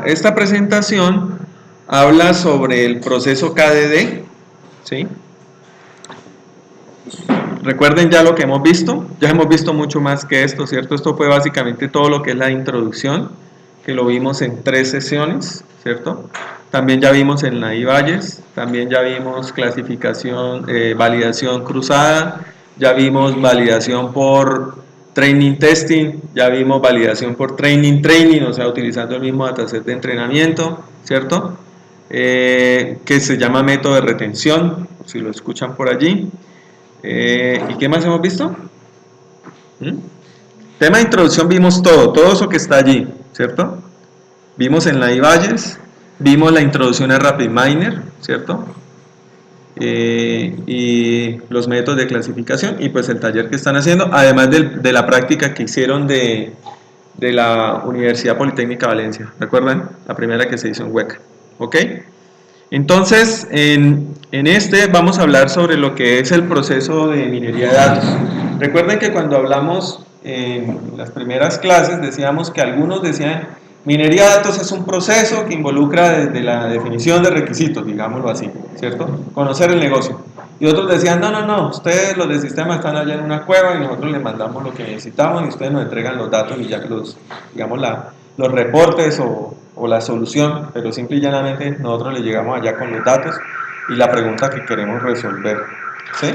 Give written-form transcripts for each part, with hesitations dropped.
esta presentación habla sobre el proceso KDD, ¿sí? Recuerden ya lo que hemos visto, ya hemos visto mucho más que esto, ¿cierto? Esto fue básicamente todo lo que es la introducción, que lo vimos en 3 sesiones, ¿cierto? También ya vimos en la IValles, también ya vimos clasificación, validación cruzada, ya vimos validación por training testing, ya vimos validación por training, o sea, utilizando el mismo dataset de entrenamiento, ¿cierto? Que se llama método de retención, si lo escuchan por allí. ¿Y qué más hemos visto? Tema de introducción vimos todo eso que está allí, ¿cierto? Vimos en la IValles, vimos la introducción a RapidMiner, ¿cierto? Y los métodos de clasificación y pues el taller que están haciendo, además de la práctica que hicieron de la Universidad Politécnica Valencia, ¿recuerdan? La primera que se hizo en Hueca, ¿ok? Entonces, en este vamos a hablar sobre lo que es el proceso de minería de datos. Recuerden que cuando hablamos en las primeras clases decíamos que algunos decían minería de datos es un proceso que involucra desde la definición de requisitos, digámoslo así, ¿cierto? Conocer el negocio. Y otros decían, no, ustedes los del sistema están allá en una cueva y nosotros les mandamos lo que necesitamos y ustedes nos entregan los datos y ya los, digamos, los reportes o la solución, pero simple y llanamente nosotros le llegamos allá con los datos y la pregunta que queremos resolver, ¿sí?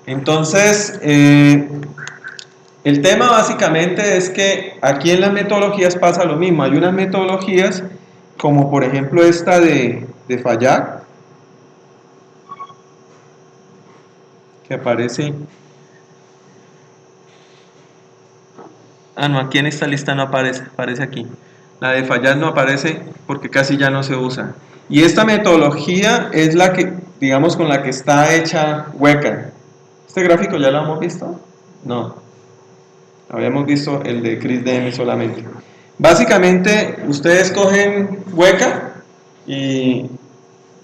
Entonces, el tema básicamente es que aquí en las metodologías pasa lo mismo. Hay unas metodologías como por ejemplo esta de Fayad, que aparece. No, aquí en esta lista no aparece, aparece aquí. La de Fayad no aparece porque casi ya no se usa. Y esta metodología es la que, digamos, con la que está hecha Hueca. ¿Este gráfico ya lo hemos visto? No. Habíamos visto el de CrisDM solamente. Básicamente, ustedes cogen Hueca y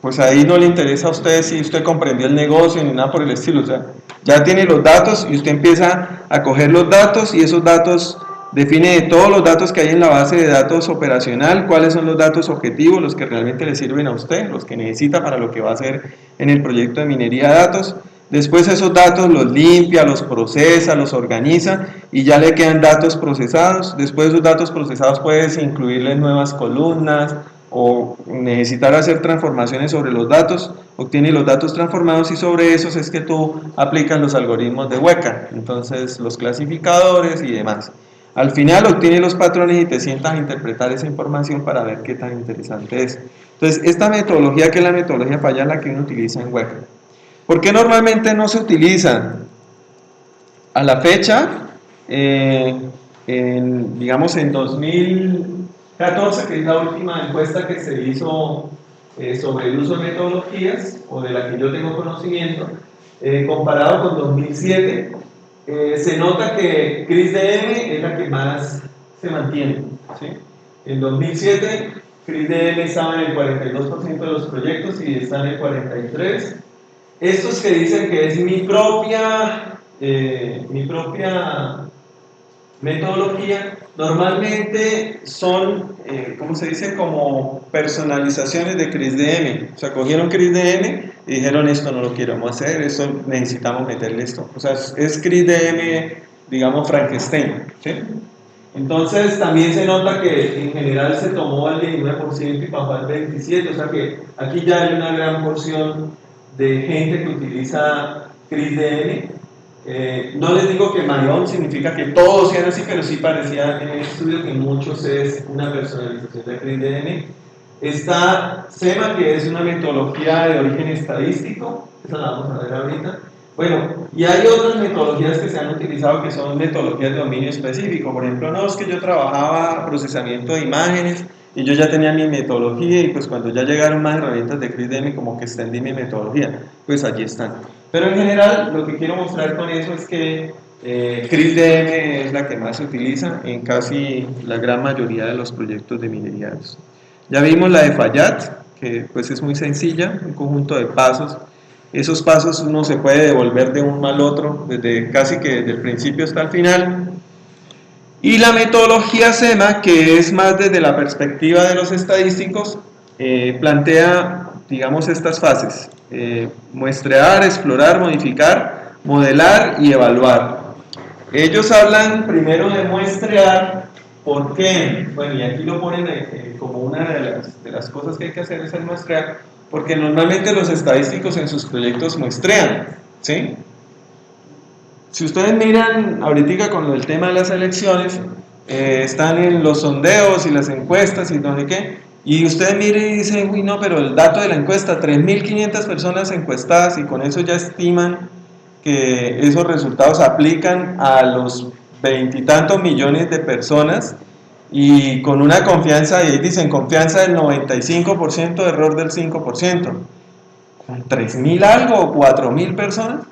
pues ahí no le interesa a usted si usted comprendió el negocio ni nada por el estilo. O sea, ya tiene los datos y usted empieza a coger los datos y esos datos define todos los datos que hay en la base de datos operacional, cuáles son los datos objetivos, los que realmente le sirven a usted, los que necesita para lo que va a hacer en el proyecto de minería de datos. Después esos datos los limpia, los procesa, los organiza y ya le quedan datos procesados. Después de esos datos procesados puedes incluirle nuevas columnas o necesitar hacer transformaciones sobre los datos, obtiene los datos transformados y sobre esos es que tú aplicas los algoritmos de Hueca, entonces los clasificadores y demás. Al final obtienes los patrones y te sientas a interpretar esa información para ver qué tan interesante es. Entonces, esta metodología, que es la metodología Fayad, la que uno utiliza en Hueca. ¿Por qué normalmente no se utiliza? A la fecha, digamos en 2014, que es la última encuesta que se hizo sobre el uso de metodologías, o de la que yo tengo conocimiento, comparado con 2007, se nota que CrisDM es la que más se mantiene, ¿sí? En 2007, CrisDM estaba en el 42% de los proyectos y está en el 43%. Estos que dicen que es mi propia metodología, normalmente son, ¿cómo se dice? Como personalizaciones de CrisDM. O sea, cogieron CrisDM y dijeron, esto no lo queremos hacer, esto necesitamos meterle esto. O sea, es CrisDM, digamos, Frankenstein, ¿sí? Entonces, también se nota que en general se tomó al 19% y bajó al 27%. O sea que aquí ya hay una gran porción de gente que utiliza CrisDM. No les digo que Mayón significa que todos sean así, pero sí parecía en el estudio que muchos es una personalización de CrisDM. Está SEMA, que es una metodología de origen estadístico, esa la vamos a ver ahorita. Bueno, y hay otras metodologías que se han utilizado que son metodologías de dominio específico. Por ejemplo, no, es que yo trabajaba procesamiento de imágenes y yo ya tenía mi metodología y pues cuando ya llegaron más herramientas de CrisDM como que extendí mi metodología, pues allí están. Pero en general lo que quiero mostrar con eso es que CrisDM es la que más se utiliza en casi la gran mayoría de los proyectos de minería. Ya vimos la de Fayad, que pues es muy sencilla, un conjunto de pasos. Esos pasos uno se puede devolver de uno al otro, desde casi que desde el principio hasta el final. Y la metodología SEMA, que es más desde la perspectiva de los estadísticos, plantea, digamos, estas fases: muestrear, explorar, modificar, modelar y evaluar. Ellos hablan primero de muestrear. ¿Por qué? Bueno, y aquí lo ponen como una de las cosas que hay que hacer es el muestrear, porque normalmente los estadísticos en sus proyectos muestrean, ¿sí? Si ustedes miran ahorita con el tema de las elecciones, están en los sondeos y las encuestas y no sé qué, y usted mire y dice, uy no, pero el dato de la encuesta, 3.500 personas encuestadas, y con eso ya estiman que esos resultados aplican a los veintitantos millones de personas, y con una confianza, y ahí dicen confianza del 95%, error del 5%, con 3.000 algo, 4.000 personas.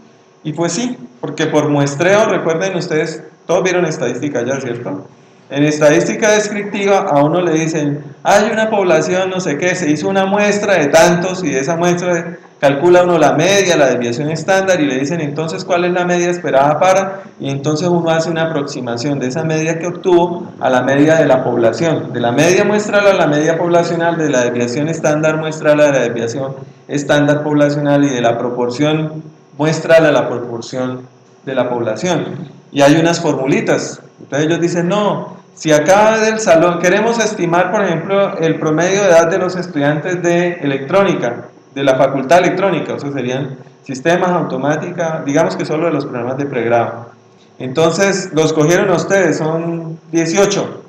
Y pues sí, porque por muestreo, recuerden ustedes, todos vieron estadística ya, ¿cierto? En estadística descriptiva a uno le dicen, hay una población, no sé qué, se hizo una muestra de tantos, y de esa muestra calcula uno la media, la desviación estándar, y le dicen entonces cuál es la media esperada para, y entonces uno hace una aproximación de esa media que obtuvo a la media de la población, de la media muestral a la media poblacional, de la desviación estándar muestral a la desviación estándar poblacional, y de la proporción muestral a la proporción de la población. Y hay unas formulitas. Entonces ellos dicen, no, si acá del salón queremos estimar, por ejemplo, el promedio de edad de los estudiantes de electrónica, de la facultad de electrónica, o sea, serían sistemas, automática, digamos que solo de los programas de pregrado. Entonces, los cogieron a ustedes, son 18.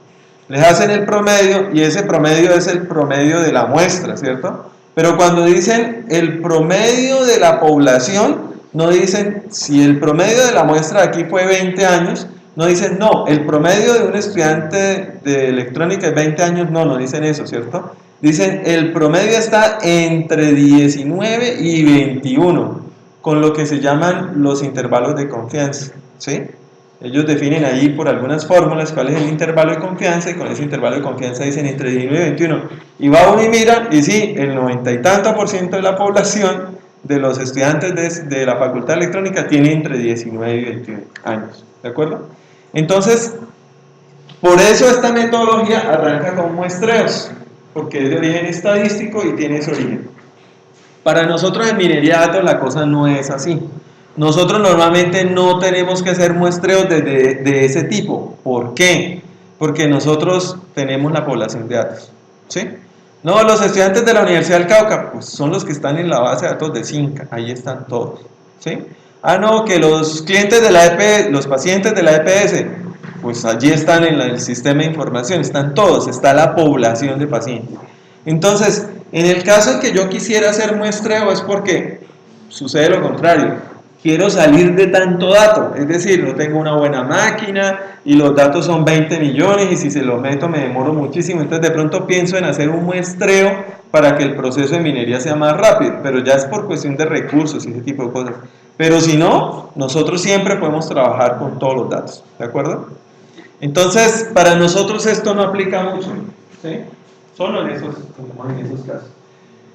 Les hacen el promedio, y ese promedio es el promedio de la muestra, ¿cierto? Pero cuando dicen el promedio de la población, no dicen si el promedio de la muestra de aquí fue 20 años, no dicen no, el promedio de un estudiante de electrónica es 20 años, no dicen eso, ¿cierto? Dicen el promedio está entre 19 y 21, con lo que se llaman los intervalos de confianza, ¿sí? Ellos definen ahí por algunas fórmulas cuál es el intervalo de confianza, y con ese intervalo de confianza dicen entre 19 y 21. Y va uno y mira, y sí, el 90 y tanto % de la población de los estudiantes de la facultad electrónica tiene entre 19 y 21 años, ¿de acuerdo? Entonces, por eso esta metodología arranca con muestreos, porque es de origen estadístico y tiene ese origen. Para nosotros en minería de datos la cosa no es así. Nosotros normalmente no tenemos que hacer muestreos de ese tipo. ¿Por qué? Porque nosotros tenemos la población de datos, ¿sí? No, los estudiantes de la Universidad del Cauca, pues son los que están en la base de datos de CINCA, ahí están todos, ¿sí? Ah, no, que los clientes de la EPS, los pacientes de la EPS, pues allí están en el sistema de información, están todos, está la población de pacientes. Entonces, en el caso en que yo quisiera hacer muestreo es porque sucede lo contrario. Quiero salir de tanto dato, es decir, no tengo una buena máquina y los datos son 20 millones y si se los meto me demoro muchísimo, entonces de pronto pienso en hacer un muestreo para que el proceso de minería sea más rápido, pero ya es por cuestión de recursos y ese tipo de cosas. Pero si no, nosotros siempre podemos trabajar con todos los datos, ¿de acuerdo? Entonces, para nosotros esto no aplica mucho, ¿sí? Solo en esos casos.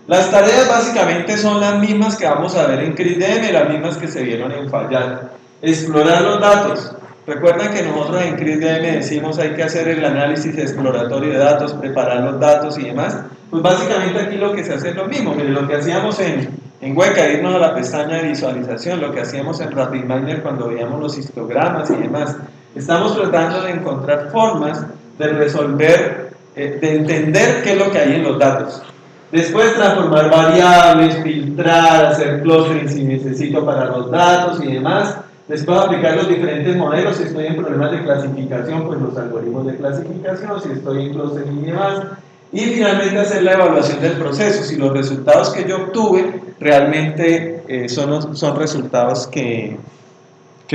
Las tareas básicamente son las mismas que vamos a ver en CRISDM, las mismas que se vieron en Fallar. Explorar los datos. Recuerden que nosotros en CRISDM decimos hay que hacer el análisis exploratorio de datos, preparar los datos y demás. Pues básicamente aquí lo que se hace es lo mismo. Mire, lo que hacíamos en Weka, irnos a la pestaña de visualización, lo que hacíamos en RapidMiner cuando veíamos los histogramas y demás. Estamos tratando de encontrar formas de resolver, de entender qué es lo que hay en los datos. Después transformar variables, filtrar, hacer clustering si necesito para los datos y demás. Después aplicar los diferentes modelos, si estoy en problemas de clasificación, pues los algoritmos de clasificación, si estoy en clustering y demás. Y finalmente hacer la evaluación del proceso, si los resultados que yo obtuve realmente son resultados que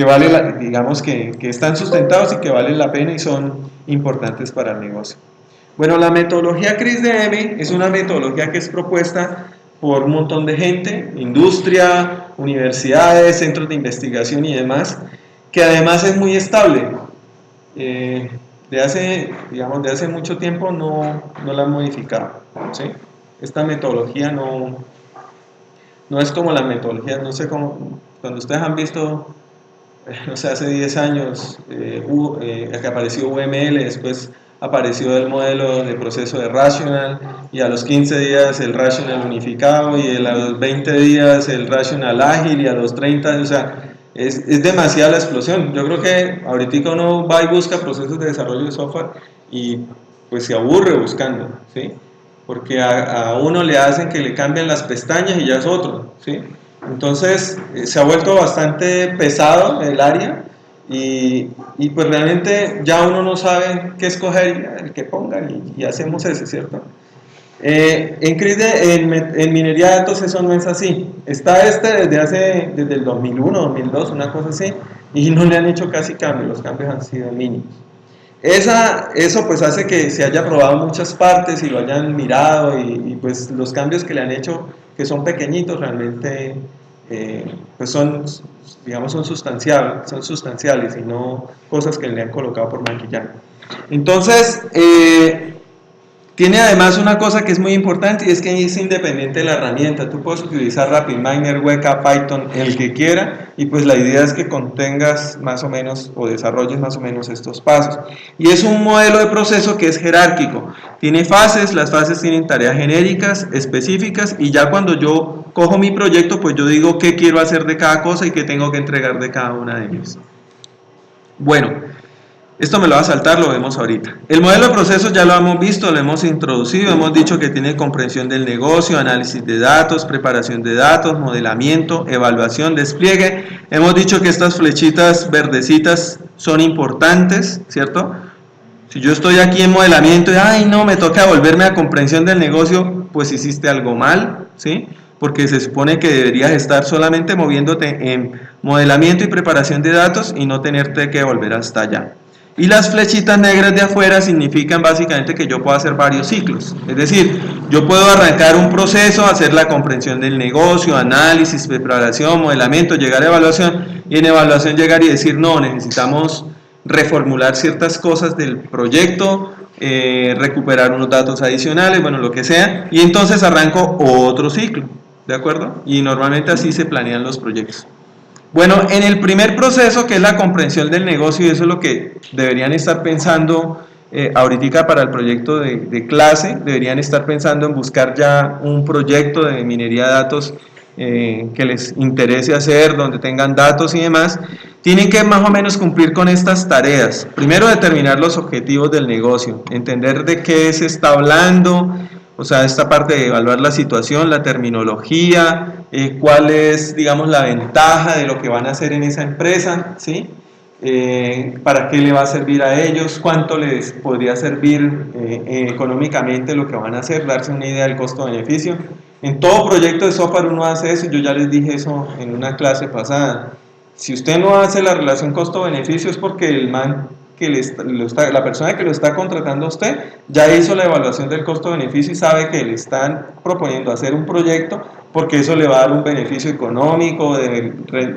vale digamos que están sustentados y que valen la pena y son importantes para el negocio. Bueno, la metodología CRISDM es una metodología que es propuesta por un montón de gente, industria, universidades, centros de investigación y demás, que además es muy estable. De hace mucho tiempo no la han modificado, ¿sí? Esta metodología no es como la metodología, no sé cómo, cuando ustedes han visto no sé, hace 10 años que apareció UML, después apareció el modelo de proceso de Rational, y a los 15 días el Rational unificado, y a los 20 días el Rational ágil, y a los 30, o sea, es demasiada la explosión. Yo creo que ahorita uno va y busca procesos de desarrollo de software y pues se aburre buscando, ¿sí? Porque a uno le hacen que le cambien las pestañas y ya es otro, ¿sí? Entonces se ha vuelto bastante pesado el área y pues realmente ya uno no sabe qué escoger, el que pongan y hacemos ese, ¿cierto? En minería de datos eso no es así. Está desde el 2001, 2002, una cosa así, y no le han hecho casi cambios, los cambios han sido mínimos. Eso pues hace que se haya probado en muchas partes y lo hayan mirado y pues los cambios que le han hecho, que son pequeñitos, realmente pues digamos, son sustanciales y no cosas que le han colocado por maquillaje. Entonces, tiene además una cosa que es muy importante y es que es independiente de la herramienta. Tú puedes utilizar RapidMiner, Weka, Python, el que quiera, y pues la idea es que contengas más o menos o desarrolles más o menos estos pasos. Y es un modelo de proceso que es jerárquico. Tiene fases, las fases tienen tareas genéricas, específicas, y ya cuando yo cojo mi proyecto, pues yo digo qué quiero hacer de cada cosa y qué tengo que entregar de cada una de ellas. Bueno. Esto me lo va a saltar, lo vemos ahorita. El modelo de procesos ya lo hemos visto, lo hemos introducido, hemos dicho que tiene comprensión del negocio, análisis de datos, preparación de datos, modelamiento, evaluación, despliegue. Hemos dicho que estas flechitas verdecitas son importantes, ¿cierto? Si yo estoy aquí en modelamiento y, ay no, me toca volverme a comprensión del negocio, pues hiciste algo mal, ¿sí? Porque se supone que deberías estar solamente moviéndote en modelamiento y preparación de datos y no tenerte que volver hasta allá. Y las flechitas negras de afuera significan básicamente que yo puedo hacer varios ciclos. Es decir, yo puedo arrancar un proceso, hacer la comprensión del negocio, análisis, preparación, modelamiento, llegar a evaluación, y en evaluación llegar y decir, no, necesitamos reformular ciertas cosas del proyecto, recuperar unos datos adicionales, bueno, lo que sea, y entonces arranco otro ciclo, ¿de acuerdo? Y normalmente así se planean los proyectos. Bueno, en el primer proceso, que es la comprensión del negocio, y eso es lo que deberían estar pensando ahorita para el proyecto de clase, deberían estar pensando en buscar ya un proyecto de minería de datos que les interese hacer, donde tengan datos y demás. Tienen que más o menos cumplir con estas tareas. Primero, determinar los objetivos del negocio, entender de qué se está hablando, o sea, esta parte de evaluar la situación, la terminología, cuál es, digamos, la ventaja de lo que van a hacer en esa empresa, ¿sí? Para qué le va a servir a ellos, cuánto les podría servir económicamente lo que van a hacer, darse una idea del costo-beneficio. En todo proyecto de software uno hace eso, yo ya les dije eso en una clase pasada. Si usted no hace la relación costo-beneficio es porque el man la persona que lo está contratando a usted ya hizo la evaluación del costo-beneficio y sabe que le están proponiendo hacer un proyecto porque eso le va a dar un beneficio económico,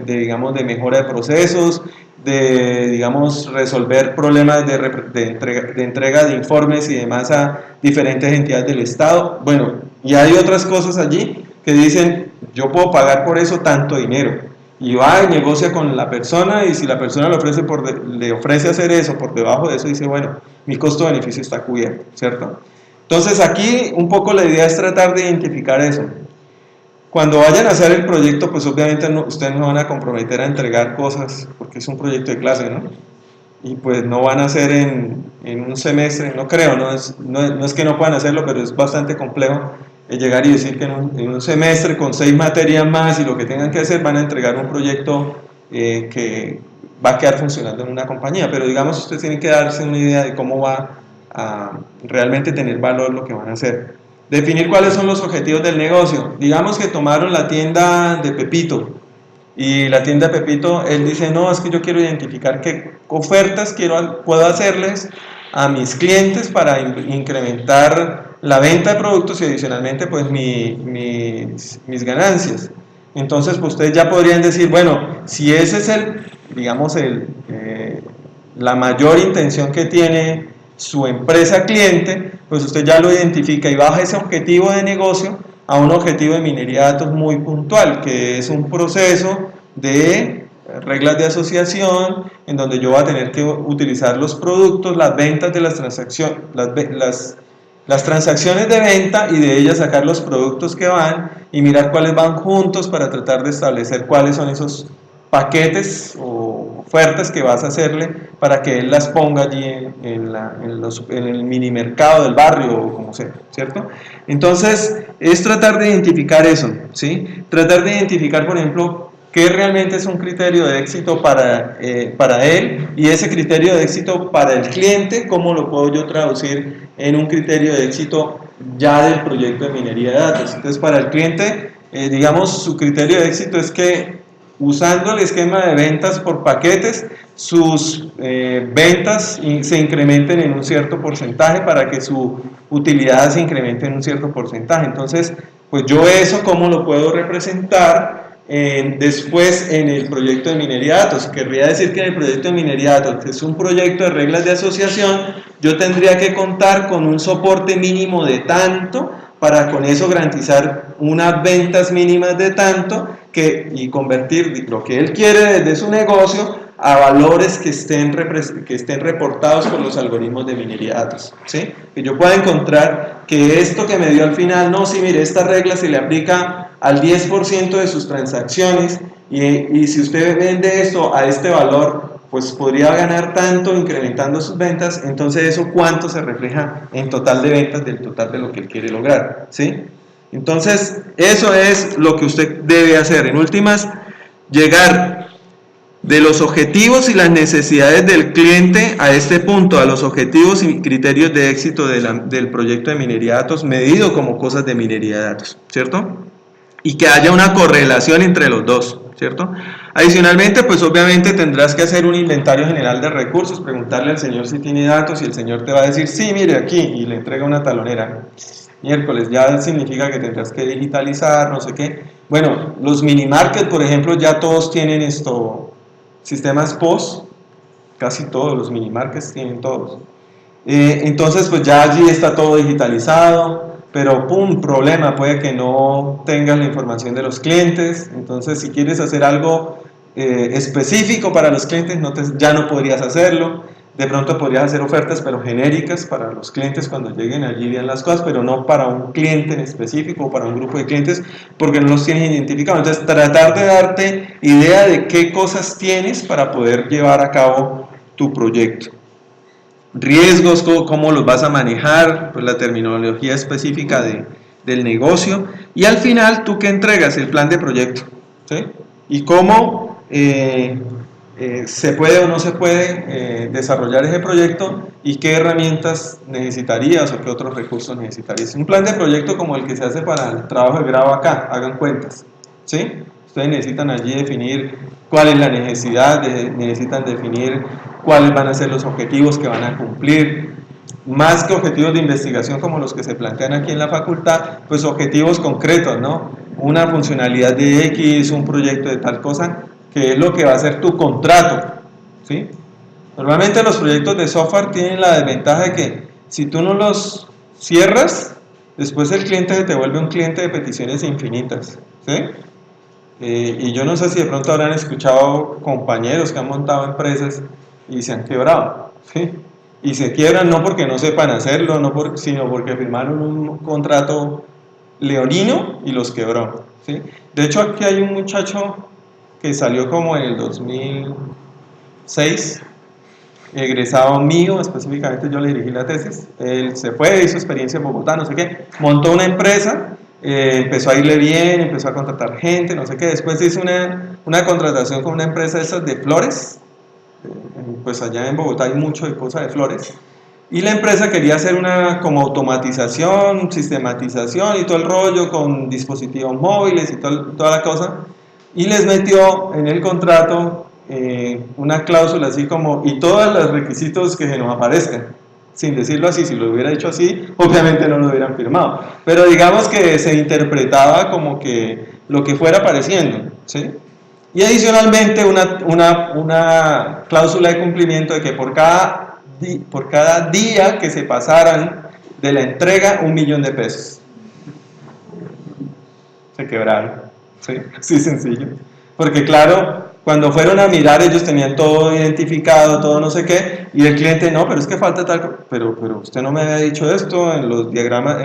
digamos, de mejora de procesos, de, digamos, resolver problemas de entrega de informes y demás a diferentes entidades del Estado. Bueno, y hay otras cosas allí que dicen, yo puedo pagar por eso tanto dinero. Y va y negocia con la persona, y si la persona le ofrece hacer eso por debajo de eso, dice, bueno, mi costo-beneficio está cubierto, ¿cierto? Entonces aquí un poco la idea es tratar de identificar eso. Cuando vayan a hacer el proyecto, pues obviamente ustedes no van a comprometer a entregar cosas, porque es un proyecto de clase, ¿no? Y pues no van a hacer en un semestre, no creo, no es que no puedan hacerlo, pero es bastante complejo llegar y decir que en un semestre con 6 materias más y lo que tengan que hacer van a entregar un proyecto que va a quedar funcionando en una compañía, pero digamos ustedes tienen que darse una idea de cómo va a realmente tener valor lo que van a hacer. Definir cuáles son los objetivos del negocio. Digamos que tomaron la tienda de Pepito y la tienda de Pepito, él dice, no, es que yo quiero identificar qué ofertas puedo hacerles a mis clientes para incrementar la venta de productos y adicionalmente pues mis ganancias. Entonces pues ustedes ya podrían decir, bueno, si ese es digamos la mayor intención que tiene su empresa cliente, pues usted ya lo identifica y baja ese objetivo de negocio a un objetivo de minería de datos muy puntual, que es un proceso de reglas de asociación, en donde yo voy a tener que utilizar los productos, las ventas de las transacciones, las transacciones de venta y de ellas sacar los productos que van y mirar cuáles van juntos para tratar de establecer cuáles son esos paquetes o ofertas que vas a hacerle para que él las ponga allí en el mini mercado del barrio o como sea, ¿cierto? Entonces es tratar de identificar eso, ¿sí? Tratar de identificar, por ejemplo, qué realmente es un criterio de éxito para él y ese criterio de éxito para el cliente, cómo lo puedo yo traducir en un criterio de éxito ya del proyecto de minería de datos. Entonces para el cliente, digamos, su criterio de éxito es que usando el esquema de ventas por paquetes, sus ventas se incrementen en un cierto porcentaje para que su utilidad se incremente en un cierto porcentaje. Entonces, pues yo eso cómo lo puedo representar después en el proyecto de minería de datos. Querría decir que en el proyecto de minería de datos, que es un proyecto de reglas de asociación, yo tendría que contar con un soporte mínimo de tanto para con eso garantizar unas ventas mínimas de tanto y convertir lo que él quiere desde su negocio a valores que estén reportados por los algoritmos de minería de datos, ¿sí? Que yo pueda encontrar que esto que me dio al final, no, sí, mire, esta regla se le aplica al 10% de sus transacciones y si usted vende esto a este valor, pues podría ganar tanto incrementando sus ventas, entonces eso cuánto se refleja en total de ventas del total de lo que él quiere lograr, ¿sí? Entonces eso es lo que usted debe hacer. En últimas, llegar de los objetivos y las necesidades del cliente a este punto, a los objetivos y criterios de éxito del proyecto de minería de datos medido como cosas de minería de datos, ¿cierto? Y que haya una correlación entre los dos, ¿cierto? Adicionalmente, pues obviamente tendrás que hacer un inventario general de recursos, preguntarle al señor si tiene datos y el señor te va a decir, sí, mire aquí, y le entrega una talonera. Miércoles, ya significa que tendrás que digitalizar, no sé qué. Bueno, los mini market, por ejemplo, ya todos tienen sistemas POS, casi todos los mini markets tienen todos. Entonces, pues ya allí está todo digitalizado, pero pum, problema, puede que no tengas la información de los clientes. Entonces, si quieres hacer algo específico para los clientes, ya no podrías hacerlo. De pronto podrías hacer ofertas, pero genéricas para los clientes cuando lleguen allí vean las cosas, pero no para un cliente en específico o para un grupo de clientes, porque no los tienes identificados. Entonces, tratar de darte idea de qué cosas tienes para poder llevar a cabo tu proyecto. Riesgos, cómo los vas a manejar, pues la terminología específica del negocio, y al final tú que entregas el plan de proyecto, ¿sí? Y cómo se puede o no se puede desarrollar ese proyecto y qué herramientas necesitarías o qué otros recursos necesitarías. Un plan de proyecto como el que se hace para el trabajo de grado acá, hagan cuentas, ¿sí? Ustedes necesitan allí definir cuál es la necesidad, necesitan definir cuáles van a ser los objetivos que van a cumplir, más que objetivos de investigación como los que se plantean aquí en la facultad, pues objetivos concretos, ¿no? Una funcionalidad de X, un proyecto de tal cosa, que es lo que va a ser tu contrato, ¿sí? Normalmente los proyectos de software tienen la desventaja de que si tú no los cierras, después el cliente se te vuelve un cliente de peticiones infinitas, ¿sí? Y yo no sé si de pronto habrán escuchado compañeros que han montado empresas y se han quebrado, ¿sí? Y se quiebran no porque no sepan hacerlo, sino porque firmaron un contrato leonino y los quebró, ¿sí? De hecho, aquí hay un muchacho que salió como en el 2006, egresado mío, específicamente yo le dirigí la tesis. Él se fue, hizo experiencia en Bogotá, no sé qué, montó una empresa, empezó a irle bien, empezó a contratar gente, no sé qué. Después hizo una contratación con una empresa de esas de flores, pues allá en Bogotá hay mucho de cosas de flores, y la empresa quería hacer una como automatización, sistematización y todo el rollo con dispositivos móviles y toda la cosa, y les metió en el contrato una cláusula así como, y todos los requisitos que se nos aparezcan, sin decirlo así. Si lo hubiera hecho así, obviamente no lo hubieran firmado, pero digamos que se interpretaba como que lo que fuera apareciendo, ¿sí? Y adicionalmente una cláusula de cumplimiento de que por cada día que se pasaran de la entrega, 1.000.000 de pesos. Se quebraron, ¿sí? Así sencillo. Porque claro, Cuando fueron a mirar, ellos tenían todo identificado, todo no sé qué, y el cliente, no, pero es que falta tal, pero usted no me había dicho esto, en los diagramas,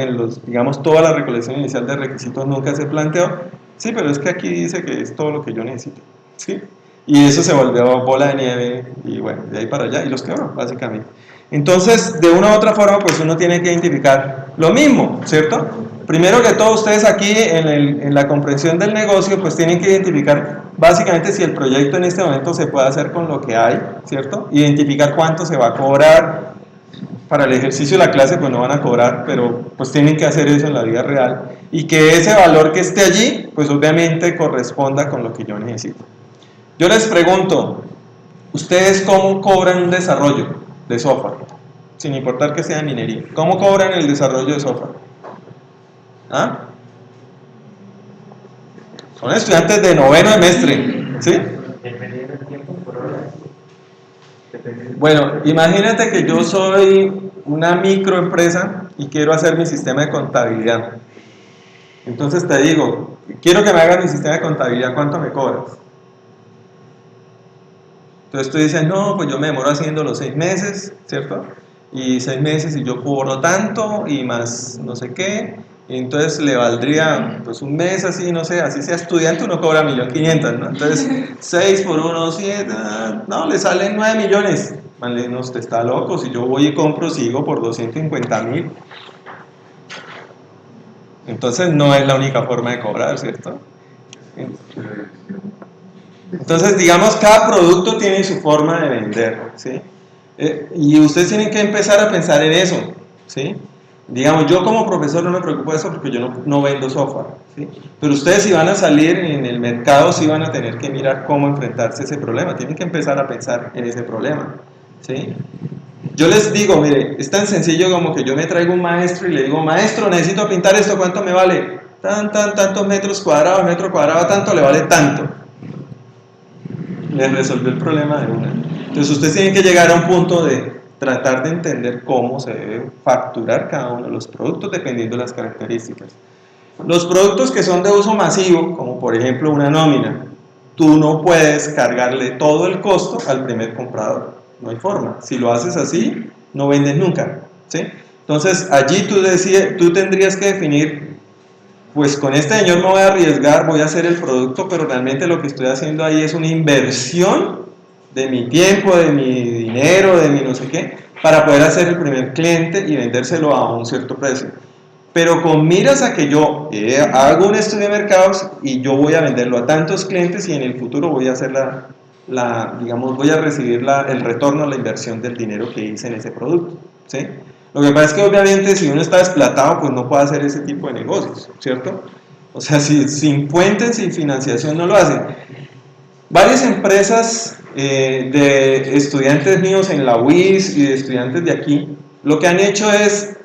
digamos, toda la recolección inicial de requisitos nunca se planteó. Sí, pero es que aquí dice que es todo lo que yo necesito, ¿sí? Y eso se volvió bola de nieve, y bueno, de ahí para allá, y los quebró, básicamente. Entonces, de una u otra forma, pues uno tiene que identificar lo mismo, ¿cierto? Primero que todo, ustedes aquí en la comprensión del negocio, pues tienen que identificar básicamente si el proyecto en este momento se puede hacer con lo que hay, ¿cierto? Identificar cuánto se va a cobrar. Para el ejercicio de la clase pues no van a cobrar, pero pues tienen que hacer eso en la vida real. Y que ese valor que esté allí, pues obviamente corresponda con lo que yo necesito. Yo les pregunto, ¿ustedes cómo cobran un desarrollo de software? Sin importar que sea minería. ¿Cómo cobran el desarrollo de software? ¿Ah? Son estudiantes de noveno semestre, ¿sí? Dependiendo del tiempo por hora. Bueno, imagínate que yo soy una microempresa y quiero hacer mi sistema de contabilidad. Entonces te digo, quiero que me hagas mi sistema de contabilidad, ¿cuánto me cobras? Entonces tú dices, no, pues yo me demoro haciendo los 6 meses, ¿cierto? Y 6 meses y yo cobro tanto y más no sé qué. Y entonces le valdría pues un mes así, no sé, así sea estudiante uno cobra 1.500.000, ¿no? Entonces 6 por 1, 7, no, le salen 9 millones. Vale, no, usted está loco, si yo voy y compro, sigo por 250.000. Entonces no es la única forma de cobrar, ¿cierto? Entonces, digamos, cada producto tiene su forma de vender, ¿sí? Y ustedes tienen que empezar a pensar en eso, ¿sí? Digamos, yo como profesor no me preocupo de eso porque yo no vendo software, ¿sí? Pero ustedes si van a salir en el mercado, sí van a tener que mirar cómo enfrentarse a ese problema, tienen que empezar a pensar en ese problema, ¿sí? Yo les digo, mire, es tan sencillo como que yo me traigo un maestro y le digo, maestro, necesito pintar esto, ¿cuánto me vale? Tantos metro cuadrado, tanto le vale tanto. Les resolvió el problema de una. Entonces ustedes tienen que llegar a un punto de tratar de entender cómo se debe facturar cada uno de los productos dependiendo de las características. Los productos que son de uso masivo, como por ejemplo una nómina, tú no puedes cargarle todo el costo al primer comprador, no hay forma. Si lo haces así, no vendes nunca, ¿sí? Entonces allí tú tendrías que definir, pues con este señor me voy a arriesgar, voy a hacer el producto, pero realmente lo que estoy haciendo ahí es una inversión de mi tiempo, de mi dinero, de mi no sé qué, para poder hacer el primer cliente y vendérselo a un cierto precio. Pero con miras a que yo hago un estudio de mercados y yo voy a venderlo a tantos clientes y en el futuro voy a hacer digamos, voy a recibir el retorno a la inversión del dinero que hice en ese producto, ¿sí? Lo que pasa es que obviamente si uno está desplatado, pues no puede hacer ese tipo de negocios, ¿cierto? O sea, sin puentes, sin financiación no lo hacen. Varias empresas de estudiantes míos en la UIS y de estudiantes de aquí, lo que han hecho es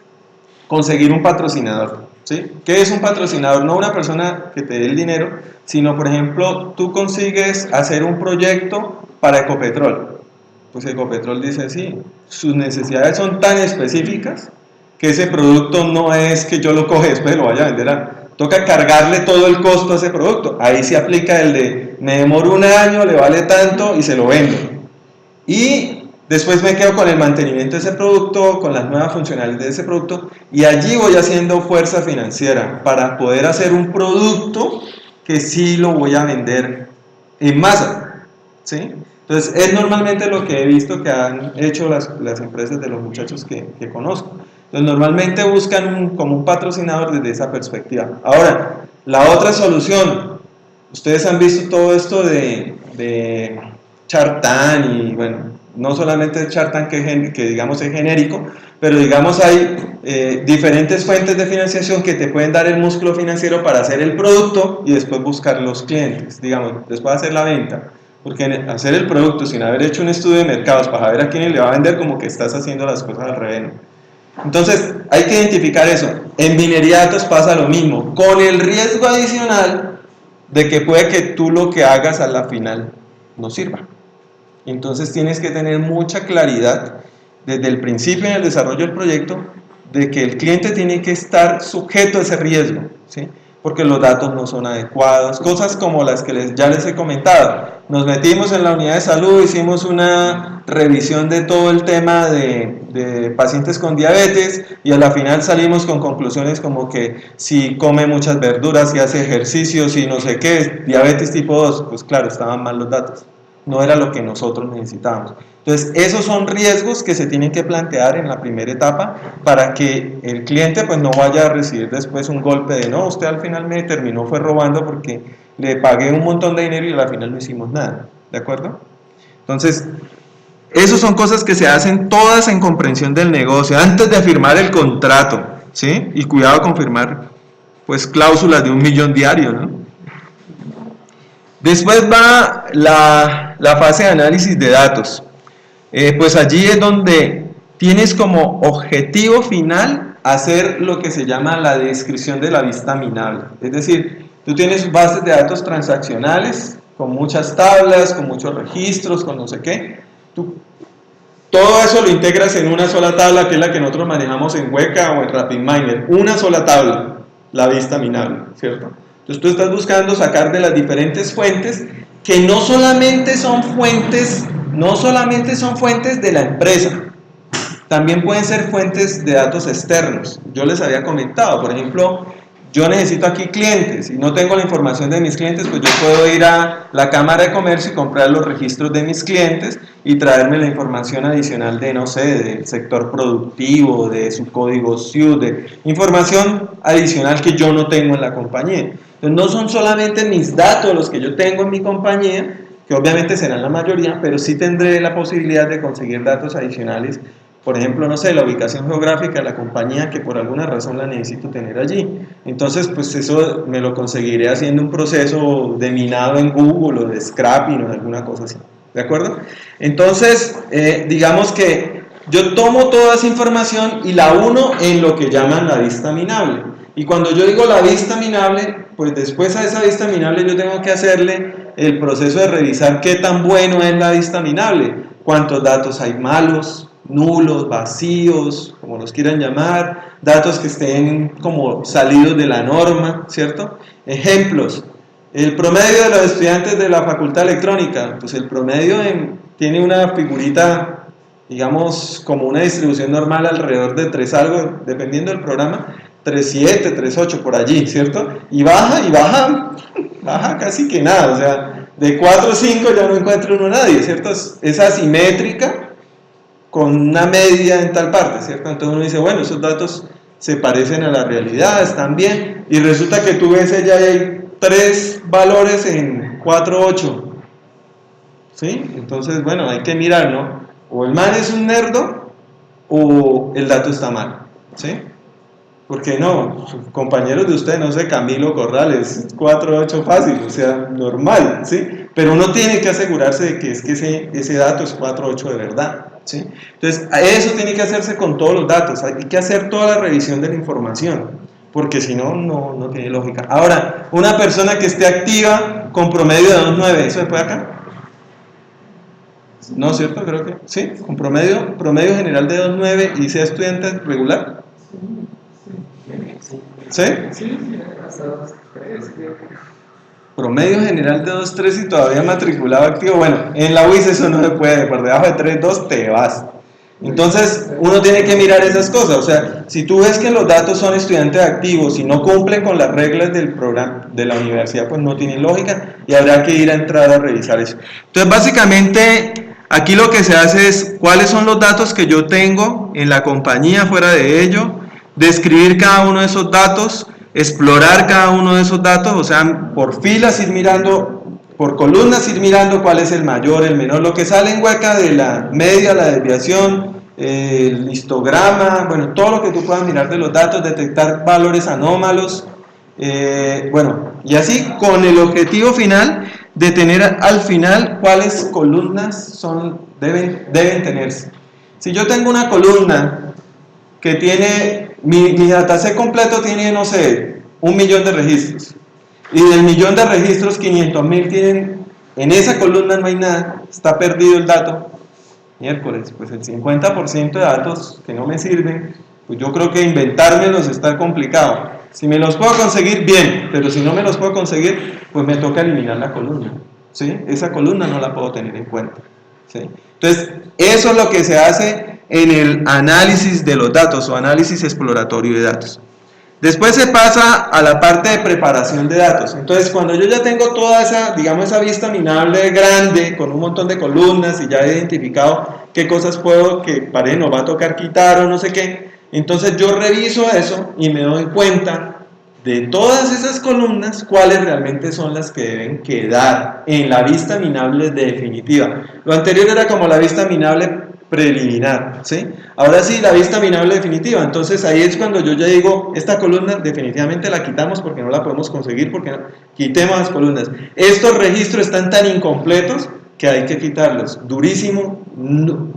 conseguir un patrocinador, ¿sí? ¿Qué es un patrocinador? No una persona que te dé el dinero, sino, por ejemplo, tú consigues hacer un proyecto para Ecopetrol. Pues Ecopetrol dice, sí, sus necesidades son tan específicas que ese producto no es que yo lo coge después y lo vaya a vender. Toca cargarle todo el costo a ese producto. Ahí se aplica el de, me demoro un año, le vale tanto y se lo vendo. Y después me quedo con el mantenimiento de ese producto, con las nuevas funcionalidades de ese producto, y allí voy haciendo fuerza financiera para poder hacer un producto que sí lo voy a vender en masa, ¿sí? Entonces es normalmente lo que he visto que han hecho las empresas de los muchachos que conozco. Entonces normalmente buscan como un patrocinador desde esa perspectiva. Ahora, la otra solución, ustedes han visto todo esto de Shark Tank y bueno, no solamente Shark Tank que digamos es genérico, pero digamos hay diferentes fuentes de financiación que te pueden dar el músculo financiero para hacer el producto y después buscar los clientes, digamos, después hacer la venta. Porque hacer el producto sin haber hecho un estudio de mercados para saber a quién le va a vender, como que estás haciendo las cosas al revés. Entonces, hay que identificar eso. En minería de datos pasa lo mismo, con el riesgo adicional de que puede que tú lo que hagas a la final no sirva. Entonces, tienes que tener mucha claridad desde el principio en el desarrollo del proyecto de que el cliente tiene que estar sujeto a ese riesgo, ¿sí? porque los datos no son adecuados, cosas como las que ya les he comentado. Nos metimos en la unidad de salud, hicimos una revisión de todo el tema de pacientes con diabetes y a la final salimos con conclusiones como que si come muchas verduras, si hace ejercicio, si no sé qué, diabetes tipo 2, pues claro, estaban mal los datos, no era lo que nosotros necesitábamos. Entonces, esos son riesgos que se tienen que plantear en la primera etapa para que el cliente pues no vaya a recibir después un golpe de no, usted al final me terminó fue robando porque le pagué un montón de dinero y al final no hicimos nada, ¿de acuerdo? Entonces, esas son cosas que se hacen todas en comprensión del negocio, antes de firmar el contrato, ¿sí? Y cuidado con firmar pues cláusulas de 1 millón diario, ¿no? Después va la fase de análisis de datos. Pues allí es donde tienes como objetivo final hacer lo que se llama la descripción de la vista minable. Es decir, tú tienes bases de datos transaccionales con muchas tablas, con muchos registros, con no sé qué. Todo eso lo integras en una sola tabla, que es la que nosotros manejamos en Weka o en RapidMiner. Una sola tabla, la vista minable, ¿cierto? Entonces tú estás buscando sacar de las diferentes fuentes, que no solamente son fuentes de la empresa, también pueden ser fuentes de datos externos. Yo les había comentado, por ejemplo, yo necesito aquí clientes y no tengo la información de mis clientes, pues yo puedo ir a la Cámara de Comercio y comprar los registros de mis clientes y traerme la información adicional de, no sé, del sector productivo, de su código SIU, de información adicional que yo no tengo en la compañía. Entonces no son solamente mis datos los que yo tengo en mi compañía, que obviamente serán la mayoría, pero sí tendré la posibilidad de conseguir datos adicionales. Por ejemplo, no sé, la ubicación geográfica de la compañía que por alguna razón la necesito tener allí. Entonces, pues eso me lo conseguiré haciendo un proceso de minado en Google o de scrapping o de alguna cosa así. ¿De acuerdo? Entonces, digamos que yo tomo toda esa información y la uno en lo que llaman la vista minable. Y cuando yo digo la vista minable, pues después a esa vista minable yo tengo que hacerle el proceso de revisar qué tan bueno es la vista minable, cuántos datos hay malos, nulos, vacíos, como los quieran llamar, datos que estén como salidos de la norma, ¿cierto? Ejemplos, el promedio de los estudiantes de la facultad electrónica, pues el promedio tiene una figurita, digamos, como una distribución normal alrededor de 3 algo, dependiendo del programa, 3.7, 3.8 por allí, ¿cierto? Y baja casi que nada, o sea, de 4 o 5 ya no encuentra uno nadie, ¿cierto? Es asimétrica, con una media en tal parte, ¿cierto? Entonces uno dice, bueno, esos datos se parecen a la realidad, están bien, y resulta que tú ves ya hay 3 valores en 4.8, ¿sí? Entonces, bueno, hay que mirar, ¿no? O el man es un nerdo, o el dato está mal, ¿sí? Porque no, sus compañeros de usted, no sé, Camilo Corrales, 4.8 fácil, o sea, normal, ¿sí? Pero uno tiene que asegurarse de que ese dato es 4.8 de verdad, ¿sí? Entonces, eso tiene que hacerse con todos los datos, hay que hacer toda la revisión de la información, porque si no, no tiene lógica. Ahora, una persona que esté activa con promedio de 2.9, ¿eso se puede acá? No, ¿cierto? Creo que sí, con promedio general de 2.9 y sea estudiante regular. ¿Sí? Sí, hasta 2.3. Promedio general de 2.3 y todavía matriculado activo. Bueno, en la UIS eso no se puede, por debajo de 3.2 te vas. Entonces, uno tiene que mirar esas cosas. O sea, si tú ves que los datos son estudiantes activos y no cumplen con las reglas del programa de la universidad, pues no tiene lógica y habrá que ir a entrar a revisar eso. Entonces, básicamente, aquí lo que se hace es cuáles son los datos que yo tengo en la compañía, fuera de ello, describir cada uno de esos datos, explorar cada uno de esos datos, o sea, por filas ir mirando, por columnas ir mirando cuál es el mayor, el menor, lo que sale en Weka de la media, la desviación, el histograma, bueno, todo lo que tú puedas mirar de los datos, detectar valores anómalos, bueno, y así con el objetivo final de tener al final cuáles columnas deben tenerse. Si yo tengo una columna que tiene, mi dataset completo tiene, no sé, 1 millón de registros, y del millón de registros 500.000 tienen, en esa columna no hay nada, está perdido el dato, miércoles, pues el 50% de datos que no me sirven, pues yo creo que inventármelos está complicado. Si me los puedo conseguir, bien, pero si no me los puedo conseguir, pues me toca eliminar la columna, ¿sí? Esa columna no la puedo tener en cuenta, ¿sí? Entonces, eso es lo que se hace en el análisis de los datos o análisis exploratorio de datos. Después se pasa a la parte de preparación de datos. Entonces, cuando yo ya tengo toda esa, digamos, esa vista minable grande, con un montón de columnas y ya he identificado qué cosas puedo, que parece nos va a tocar quitar o no sé qué, entonces yo reviso eso y me doy cuenta de todas esas columnas, cuáles realmente son las que deben quedar en la vista minable definitiva. Lo anterior era como la vista minable preliminar, ¿sí? Ahora sí, la vista minable definitiva. Entonces ahí es cuando yo ya digo, esta columna definitivamente la quitamos porque no la podemos conseguir, porque no. Quitemos las columnas. Estos registros están tan incompletos que hay que quitarlos. Durísimo, no,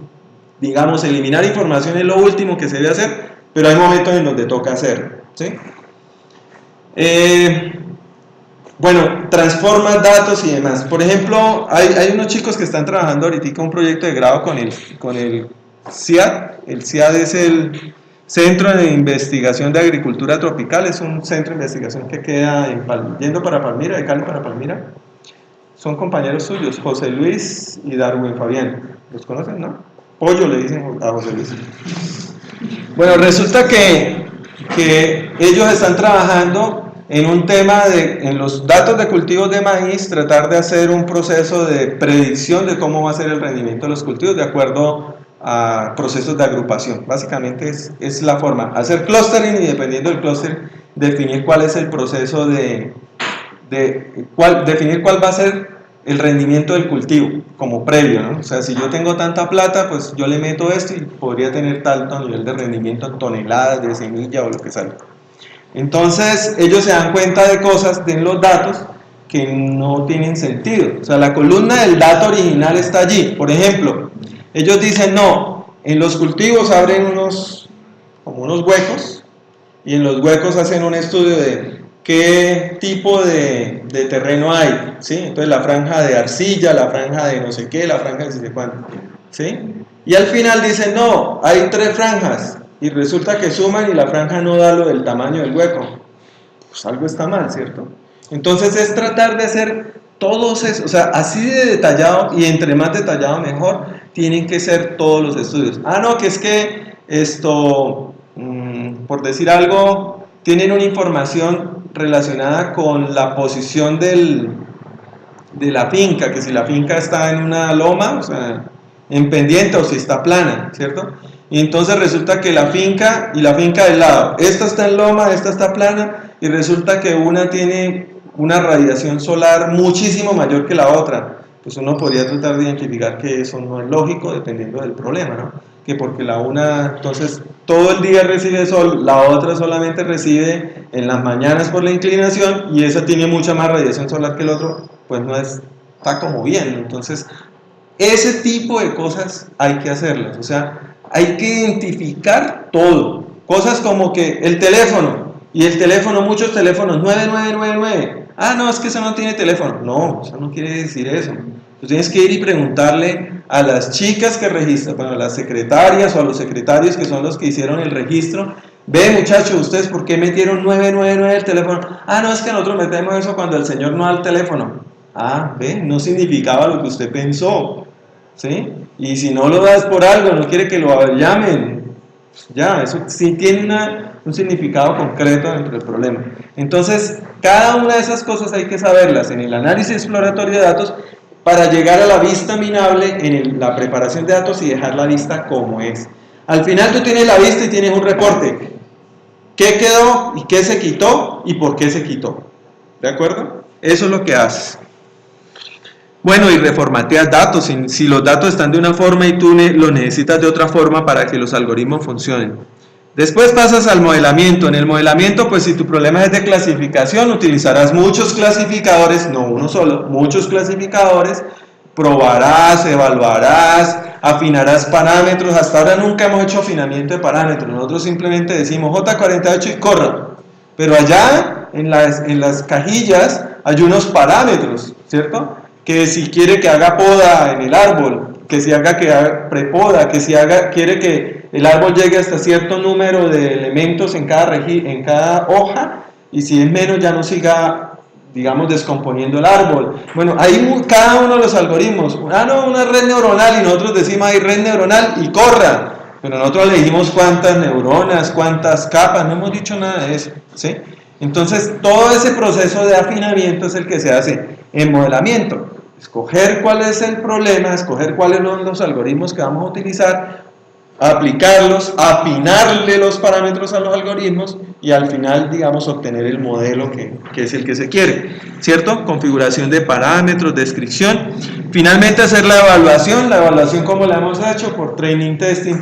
digamos, eliminar información es lo último que se debe hacer, pero hay momentos en donde toca hacerlo, ¿sí? Bueno, transforma datos y demás. Por ejemplo, hay unos chicos que están trabajando ahorita un proyecto de grado con el CIAD. El CIAD es el Centro de Investigación de Agricultura Tropical. Es un centro de investigación que queda yendo para Palmira, de Cali para Palmira. Son compañeros suyos, José Luis y Darwin Fabián. ¿Los conocen, no? Pollo le dicen a José Luis. Bueno, resulta que ellos están trabajando en un tema en los datos de cultivos de maíz, tratar de hacer un proceso de predicción de cómo va a ser el rendimiento de los cultivos de acuerdo a procesos de agrupación. Básicamente es la forma, hacer clustering y dependiendo del cluster definir cuál es el proceso definir cuál va a ser el rendimiento del cultivo como previo, ¿no? O sea, si yo tengo tanta plata, pues yo le meto esto y podría tener tanto nivel de rendimiento en toneladas de semilla o lo que salga. Entonces ellos se dan cuenta de cosas en los datos que no tienen sentido. O sea, la columna del dato original está allí. Por ejemplo, ellos dicen, no, en los cultivos abren como unos huecos y en los huecos hacen un estudio de qué tipo de terreno hay, ¿sí? Entonces la franja de arcilla, la franja de no sé qué, la franja de no sé cuánto, ¿sí? Y al final dicen, no, hay 3 franjas. Y resulta que suman y la franja no da lo del tamaño del hueco. Pues algo está mal, ¿cierto? Entonces es tratar de hacer todos esos, o sea, así de detallado y entre más detallado mejor, tienen que ser todos los estudios. Ah, no, que es que esto, por decir algo, tienen una información relacionada con la posición de la finca, que si la finca está en una loma, o sea, en pendiente o si está plana, ¿cierto? Y entonces resulta que la finca y la finca del lado, esta está en loma, esta está plana, y resulta que una tiene una radiación solar muchísimo mayor que la otra. Pues uno podría tratar de identificar que eso no es lógico dependiendo del problema, ¿no? Que porque la una, entonces, todo el día recibe sol, la otra solamente recibe en las mañanas por la inclinación, y esa tiene mucha más radiación solar que el otro, pues no está como bien. Entonces, ese tipo de cosas hay que hacerlas, o sea, hay que identificar todo, cosas como que el teléfono, y el teléfono, muchos teléfonos, 9999, ah, no, es que eso no tiene teléfono, no, eso no quiere decir eso. Tú tienes que ir y preguntarle a las chicas que registran, bueno, a las secretarias o a los secretarios que son los que hicieron el registro, ve muchachos, ¿ustedes por qué metieron 999 el teléfono? Ah, no, es que nosotros metemos eso cuando el señor no da el teléfono. Ah, ve, no significaba lo que usted pensó, ¿sí? Y si no lo das por algo, no quiere que lo llamen, ya, eso sí tiene un significado concreto dentro del problema. Entonces, cada una de esas cosas hay que saberlas en el análisis exploratorio de datos para llegar a la vista minable en la preparación de datos y dejar la vista como es. Al final tú tienes la vista y tienes un reporte. ¿Qué quedó y qué se quitó y por qué se quitó? ¿De acuerdo? Eso es lo que haces. Bueno, y reformateas datos, si los datos están de una forma y tú los necesitas de otra forma para que los algoritmos funcionen. Después pasas al modelamiento. En el modelamiento, pues si tu problema es de clasificación, utilizarás muchos clasificadores, no uno solo, muchos clasificadores, probarás, evaluarás, afinarás parámetros. Hasta ahora nunca hemos hecho afinamiento de parámetros, nosotros simplemente decimos J48 y corra. Pero allá, en las cajillas, hay unos parámetros, ¿cierto? Que si quiere que haga poda en el árbol, que si haga que prepoda, que si quiere que el árbol llegue hasta cierto número de elementos en cada hoja, y si es menos ya no siga, digamos, descomponiendo el árbol. Bueno, hay cada uno de los algoritmos. No, una red neuronal, y nosotros decimos hay red neuronal y corra. Pero nosotros le dijimos cuántas neuronas, cuántas capas, no hemos dicho nada de eso, ¿sí? Entonces, todo ese proceso de afinamiento es el que se hace en modelamiento. Escoger cuál es el problema, escoger cuáles son los algoritmos que vamos a utilizar, aplicarlos, afinarle los parámetros a los algoritmos y al final, digamos, obtener el modelo que es el que se quiere, ¿cierto? Configuración de parámetros, descripción. Finalmente hacer la evaluación como la hemos hecho, por training, testing,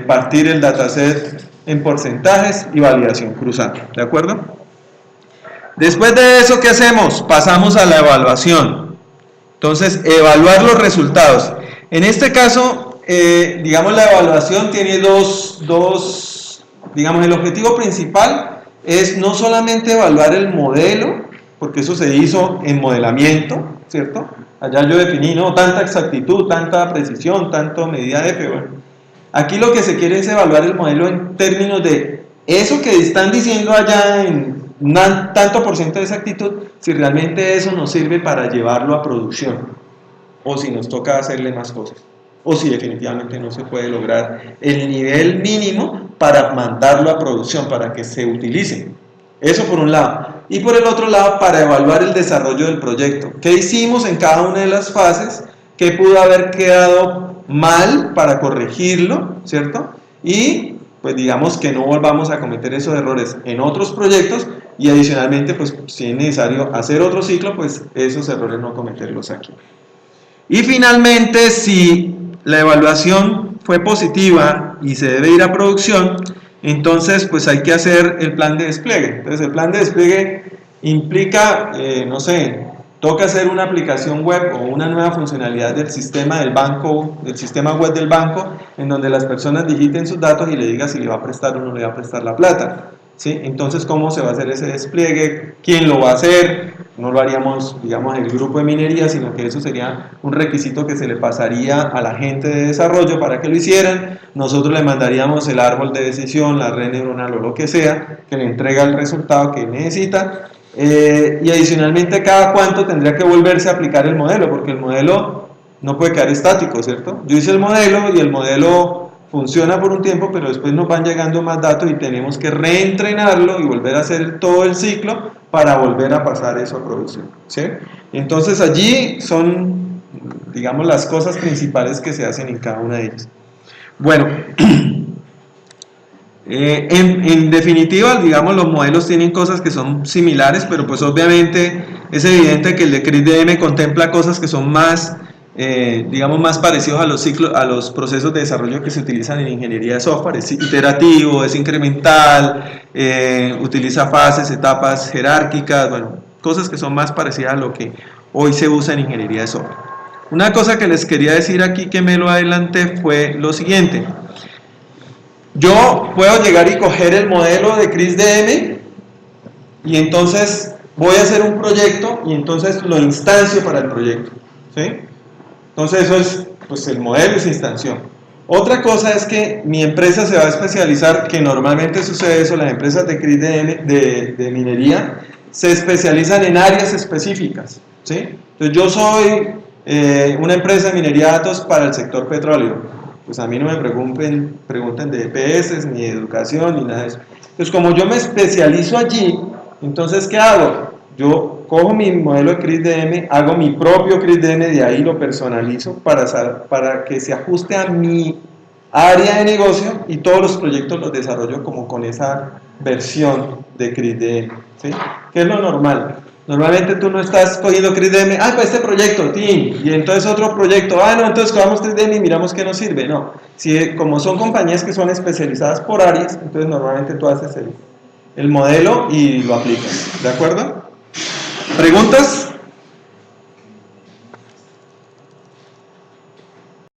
partir el dataset en porcentajes y validación cruzada, ¿de acuerdo? Después de eso, ¿qué hacemos? Pasamos a la evaluación. Entonces, evaluar los resultados. En este caso, digamos, la evaluación tiene digamos, el objetivo principal es no solamente evaluar el modelo, porque eso se hizo en modelamiento, ¿cierto? Allá yo definí, no, tanta exactitud, tanta precisión, tanto medida de F. Bueno, aquí lo que se quiere es evaluar el modelo en términos de eso que están diciendo allá en tanto por ciento de exactitud, si realmente eso nos sirve para llevarlo a producción, o si nos toca hacerle más cosas, o si definitivamente no se puede lograr el nivel mínimo para mandarlo a producción, para que se utilice. Eso por un lado. Y por el otro lado, para evaluar el desarrollo del proyecto. ¿Qué hicimos en cada una de las fases? ¿Qué pudo haber quedado mal para corregirlo? ¿Cierto? Y pues digamos que no volvamos a cometer esos errores en otros proyectos, y adicionalmente, pues si es necesario hacer otro ciclo, pues esos errores no cometerlos aquí. Y finalmente, si la evaluación fue positiva y se debe ir a producción, entonces pues hay que hacer el plan de despliegue. Entonces el plan de despliegue implica, no sé, toca hacer una aplicación web o una nueva funcionalidad del sistema del banco, del sistema web del banco, en donde las personas digiten sus datos y le diga si le va a prestar o no le va a prestar la plata, ¿sí? Entonces, ¿cómo se va a hacer ese despliegue? ¿Quién lo va a hacer? No lo haríamos, digamos, el grupo de minería, sino que eso sería un requisito que se le pasaría a la gente de desarrollo para que lo hicieran. Nosotros le mandaríamos el árbol de decisión, la red neuronal o lo que sea, que le entrega el resultado que necesita. Y adicionalmente, cada cuánto tendría que volverse a aplicar el modelo, porque el modelo no puede quedar estático, ¿cierto? Yo hice el modelo y el modelo funciona por un tiempo, pero después nos van llegando más datos y tenemos que reentrenarlo y volver a hacer todo el ciclo para volver a pasar eso a producción, ¿sí? Entonces allí son, digamos, las cosas principales que se hacen en cada una de ellas. Bueno, en definitiva, digamos, los modelos tienen cosas que son similares, pero pues obviamente es evidente que el de CRISP-DM contempla cosas que son más, digamos, más parecidos a los ciclos, a los procesos de desarrollo que se utilizan en ingeniería de software. Es iterativo, es incremental, utiliza fases, etapas jerárquicas, bueno, cosas que son más parecidas a lo que hoy se usa en ingeniería de software. Una cosa que les quería decir aquí, que me lo adelanté, fue lo siguiente. Yo puedo llegar y coger el modelo de CRISP-DM y entonces voy a hacer un proyecto y entonces lo instancio para el proyecto, ¿sí? Entonces eso es, pues el modelo es instanción. Otra cosa es que mi empresa se va a especializar, que normalmente sucede eso, las empresas de CRISP-DM, de minería, se especializan en áreas específicas, ¿sí? Entonces yo soy una empresa de minería de datos para el sector petróleo. Pues a mí no me pregunten de EPS, ni de educación, ni nada de eso. Entonces, como yo me especializo allí, entonces, ¿qué hago? Yo cojo mi modelo de CRISP-DM, hago mi propio CRISP-DM, de ahí lo personalizo para que se ajuste a mi área de negocio, y todos los proyectos los desarrollo como con esa versión de CRISP-DM, ¿sí? ¿Qué es lo normal? Normalmente tú no estás cogiendo CRISP-DM, para este proyecto, y entonces otro proyecto, no, entonces cogamos CRISP-DM y miramos qué nos sirve. No, como son compañías que son especializadas por áreas, entonces normalmente tú haces el modelo y lo aplicas, ¿de acuerdo? ¿Preguntas?